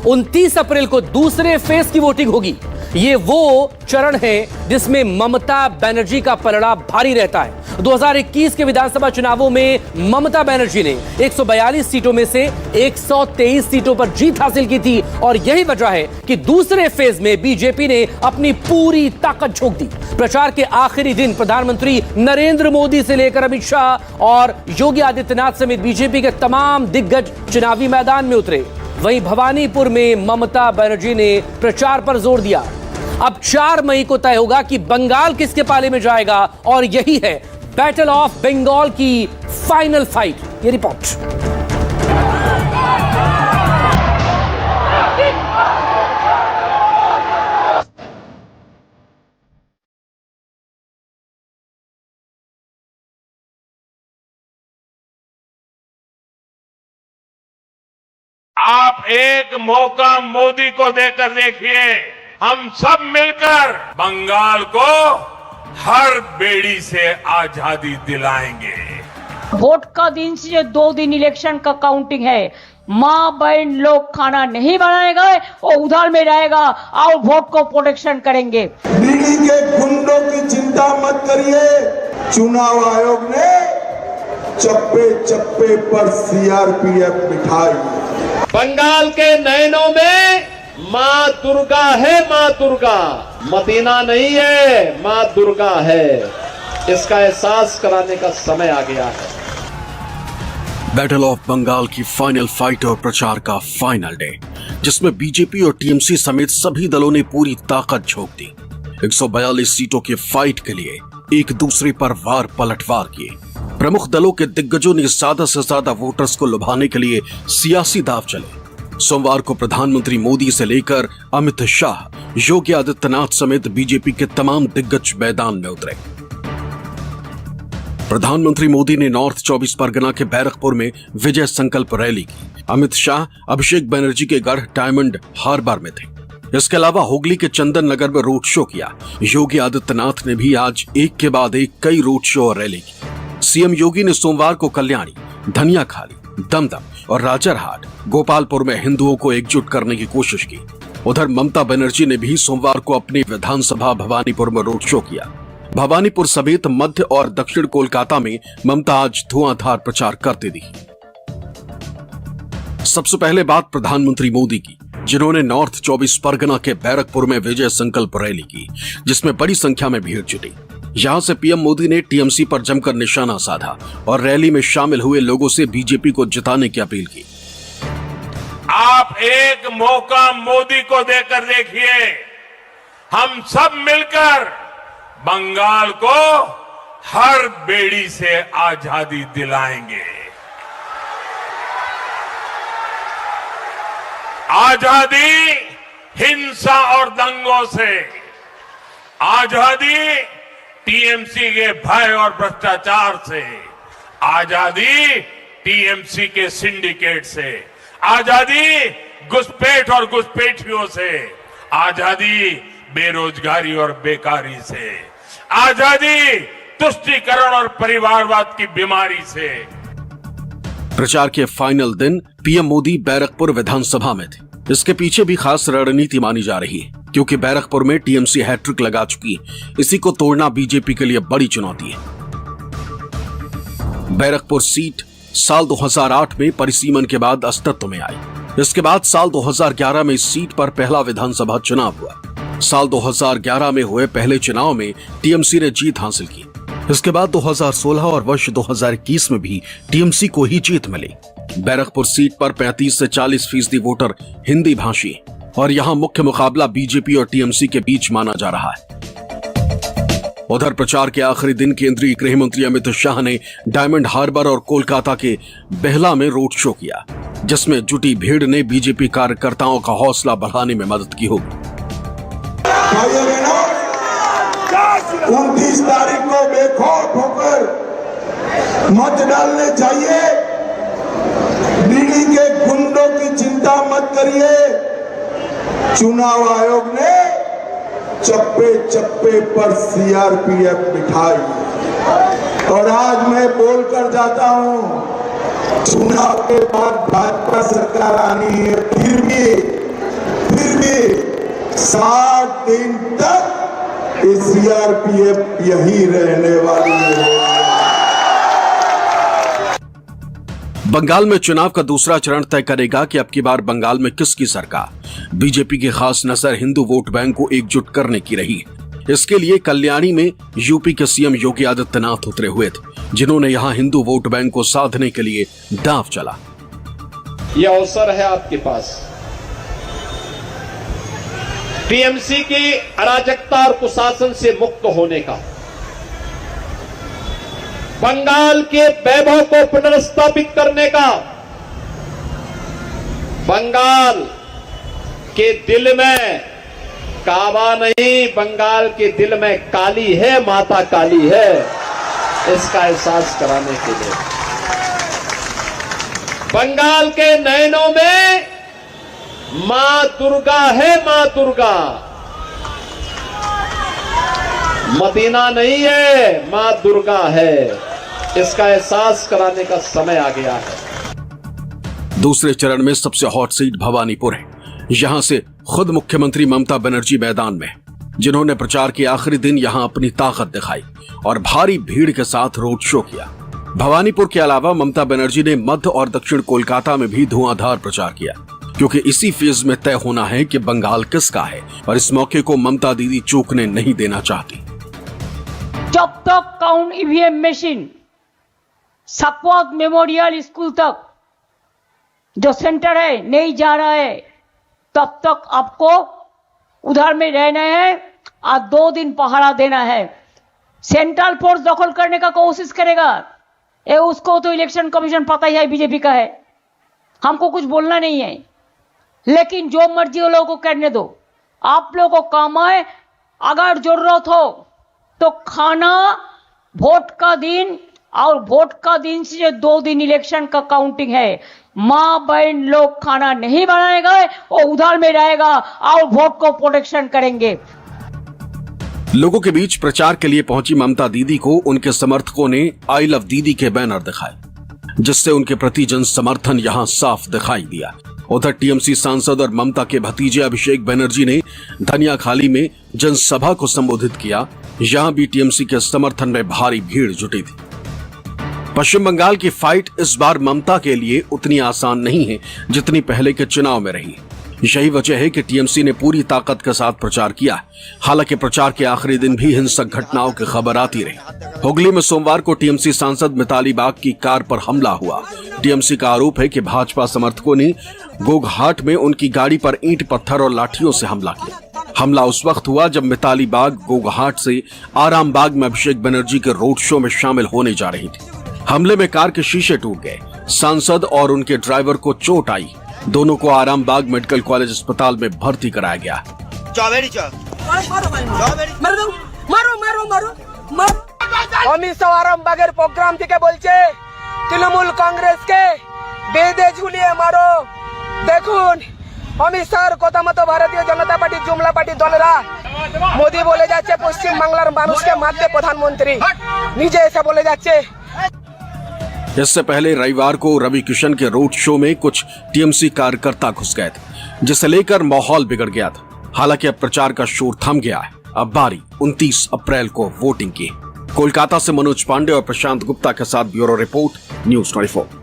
29 अप्रैल को दूसरे फेज की वोटिंग होगी। ये वो चरण है जिसमें ममता बनर्जी का पलड़ा भारी रहता है। 2021 के विधानसभा चुनावों में ममता बनर्जी ने 142 सीटों में से 123 सीटों पर जीत हासिल की थी और यही वजह है कि दूसरे फेज में बीजेपी ने अपनी पूरी ताकत झोंक दी। प्रचार के आखिरी दिन प्रधानमंत्री नरेंद्र मोदी से लेकर अमित शाह और योगी आदित्यनाथ समेत बीजेपी के तमाम दिग्गज चुनावी मैदान में उतरे। वहीं भवानीपुर में ममता बनर्जी ने प्रचार पर जोर दिया। अब 4 मई को तय होगा कि बंगाल किसके पाले में जाएगा और यही है बैटल ऑफ बंगाल की फाइनल फाइट। ये रिपोर्ट। आप एक मौका मोदी को देकर देखिए, हम सब मिलकर बंगाल को हर बेड़ी से आजादी दिलाएंगे। वोट का दिन से 2 दिन इलेक्शन का काउंटिंग है। माँ बहन लोग खाना नहीं बनाएगा और उधार में रहेगा और वोट को प्रोटेक्शन करेंगे। दिल्ली के गुंडों की चिंता मत करिए, चुनाव आयोग ने चप्पे चप्पे पर सीआरपीएफ बिठाई। बंगाल के नयनों में माँ दुर्गा है, माँ दुर्गा मदीना नहीं है, माँ दुर्गा है। इसका एहसास कराने का समय आ गया है। बैटल ऑफ बंगाल की फाइनल फाइट और प्रचार का फाइनल डे, जिसमें बीजेपी और टीएमसी समेत सभी दलों ने पूरी ताकत झोंक दी। 142 सीटों के फाइट के लिए एक दूसरे पर वार पलटवार किए। प्रमुख दलों के दिग्गजों ने ज्यादा से ज्यादा वोटर्स को लुभाने के लिए सियासी दांव चले। सोमवार को प्रधानमंत्री मोदी से लेकर अमित शाह, योगी आदित्यनाथ समेत बीजेपी के तमाम दिग्गज मैदान में उतरे। प्रधानमंत्री मोदी ने नॉर्थ 24 परगना के बैरकपुर में विजय संकल्प रैली की। अमित शाह अभिषेक बनर्जी के गढ़ डायमंड हार्बर में थे। इसके अलावा हुगली के चंदन नगर में रोड शो किया। योगी आदित्यनाथ ने भी आज एक के बाद एक कई रोड शो और रैली की। सीएम योगी ने सोमवार को कल्याणी, धनियाखाली, दमदम और राजरहाट, गोपालपुर में हिंदुओं को एकजुट करने की कोशिश की। उधर ममता बनर्जी ने भी सोमवार को अपनी विधानसभा भवानीपुर में रोड शो किया। भवानीपुर समेत मध्य और दक्षिण कोलकाता में ममता आज धुआंधार प्रचार करती दिखी। सबसे पहले बात प्रधानमंत्री मोदी की, जिन्होंने नॉर्थ 24 परगना के बैरकपुर में विजय संकल्प रैली की, जिसमें बड़ी संख्या में भीड़ जुटी। यहां से पीएम मोदी ने टीएमसी पर जमकर निशाना साधा और रैली में शामिल हुए लोगों से बीजेपी को जिताने की अपील की। आप एक मौका मोदी को देकर देखिए, हम सब मिलकर बंगाल को हर बेड़ी से आजादी दिलाएंगे। आजादी हिंसा और दंगों से, आजादी टीएमसी के भय और भ्रष्टाचार से, आजादी टीएमसी के सिंडिकेट से, आजादी घुसपैठ और घुसपैठियों से, आजादी बेरोजगारी और बेकारी से, आजादी तुष्टीकरण और परिवारवाद की बीमारी से। प्रचार के फाइनल दिन पीएम मोदी बैरकपुर विधानसभा में थे। इसके पीछे भी खास रणनीति मानी जा रही है, क्योंकि बैरकपुर में टीएमसी हैट्रिक लगा चुकी है। इसी को तोड़ना बीजेपी के लिए बड़ी चुनौती है। बैरकपुर सीट साल 2008 में परिसीमन के बाद अस्तित्व में आई। इसके बाद साल 2011 में इस सीट पर पहला विधानसभा चुनाव हुआ। साल 2011 में हुए पहले चुनाव में टीएमसी ने जीत हासिल की। इसके बाद 2016 और वर्ष 2021 में भी टीएमसी को ही जीत मिली। बैरकपुर सीट पर 35 से 40% वोटर हिंदी भाषी और यहां मुख्य मुकाबला बीजेपी और टीएमसी के बीच माना जा रहा है। उधर प्रचार के आखिरी दिन केंद्रीय गृह मंत्री अमित शाह ने डायमंड हार्बर और कोलकाता के बेहला में रोड शो किया, जिसमें जुटी भीड़ ने बीजेपी कार्यकर्ताओं का हौसला बढ़ाने में मदद की होगी। 29 तारीख को बेखौफ होकर मत डालने चाहिए। दिल्ली के गुंडों की चिंता मत करिए, चुनाव आयोग ने चप्पे चप्पे पर सीआरपीएफ बिठाई। और आज मैं बोलकर जाता हूं, चुनाव के बाद भाजपा सरकार आनी है, फिर भी 60 दिन तक ये सीआरपीएफ यही रहने वाली है। बंगाल में चुनाव का दूसरा चरण तय करेगा कि अब की बार बंगाल में किसकी सरकार। बीजेपी की खास नजर हिंदू वोट बैंक को एकजुट करने की रही। इसके लिए कल्याणी में यूपी के सीएम योगी आदित्यनाथ उतरे हुए थे, जिन्होंने यहां हिंदू वोट बैंक को साधने के लिए दांव चला। यह अवसर है आपके पास टीएमसी की अराजकता और कुशासन से मुक्त होने का, बंगाल के वैभव को पुनर्स्थापित करने का। बंगाल के दिल में काबा नहीं, बंगाल के दिल में काली है, माता काली है, इसका एहसास कराने के लिए। बंगाल के नयनों में मां दुर्गा है, मां दुर्गा मदीना नहीं है, मां दुर्गा है, इसका एहसास कराने का समय आ गया है। दूसरे चरण में सबसे हॉट सीट भवानीपुर है। यहां से खुद मुख्यमंत्री ममता बनर्जी मैदान में, जिन्होंने प्रचार के आखिरी दिन यहां अपनी ताकत दिखाई और भारी भीड़ के साथ रोड शो किया। भवानीपुर के अलावा ममता बनर्जी ने मध्य और दक्षिण कोलकाता में भी धुआंधार प्रचार किया, क्योंकि इसी फेज में तय होना है कि बंगाल किसका है, और इस मौके को ममता दीदी चूकने नहीं देना चाहती। जब तक काउंट ईवीएम मशीन सकवत मेमोरियल स्कूल तक जो सेंटर है नहीं जा रहा है, तब तक आपको उधर में रहना है और 2 दिन पहरा देना है। सेंट्रल फोर्स दखल करने का कोशिश करेगा, ये उसको तो इलेक्शन कमीशन पता ही है, बीजेपी का है, हमको कुछ बोलना नहीं है। लेकिन जो मर्जी वो लोगों को करने दो, आप लोगों को काम है। अगर जरूरत हो तो खाना वोट का दिन, और वोट का दिन से जो 2 दिन इलेक्शन का काउंटिंग है, मां बहन लोग खाना नहीं बनाएगा, वो उधर में रहेगा और वोट को प्रोटेक्शन करेंगे। लोगों के बीच प्रचार के लिए पहुंची ममता दीदी को उनके समर्थकों ने आई लव दीदी के बैनर दिखाए, जिससे उनके प्रति जन समर्थन यहां साफ दिखाई दिया। उधर टीएमसी सांसद और ममता के भतीजे अभिषेक बनर्जी ने धनियाखाली में जनसभा को संबोधित किया। यहां भी टीएमसी के समर्थन में भारी भीड़ जुटी थी। पश्चिम बंगाल की फाइट इस बार ममता के लिए उतनी आसान नहीं है जितनी पहले के चुनाव में रही। यही वजह है कि टीएमसी ने पूरी ताकत के साथ प्रचार किया। हालांकि प्रचार के आखिरी दिन भी हिंसक घटनाओं की खबर आती रही। हुगली में सोमवार को टीएमसी सांसद मिताली बाग की कार पर हमला हुआ। टीएमसी का आरोप है कि भाजपा समर्थकों ने गोघाट में उनकी गाड़ी पर ईंट पत्थर और लाठियों से हमला किया। हमला उस वक्त हुआ जब मिताली बाग गोघाट से आरामबाग में अभिषेक बनर्जी के रोड शो में शामिल होने जा रही थी। हमले में कार के शीशे टूट गए। सांसद और उनके ड्राइवर को चोट आई। दोनों को आरामबाग मेडिकल कॉलेज अस्पताल में भर्ती कराया गया। आरामबागের প্রোগ্রাম থেকে বলছে তৃণমূল কংগ্রেসকে বেঁধে ঝুলিয়ে মারো। দেখুন অমিত শাহর কথা মতো ভারতীয় জনতা পার্টি জুমলা পার্টি দলেরা মোদি বলে যাচ্ছে পশ্চিম বাংলার মানুষকে মারতে প্রধানমন্ত্রী নিজে এসে বলে যাচ্ছে। इससे पहले रविवार को रवि किशन के रोड शो में कुछ टीएमसी कार्यकर्ता घुस गए थे, जिसे लेकर माहौल बिगड़ गया था। हालांकि अब प्रचार का शोर थम गया है। अब बारी 29 अप्रैल को वोटिंग की। कोलकाता से मनोज पांडे और प्रशांत गुप्ता के साथ ब्यूरो रिपोर्ट, न्यूज़ 24।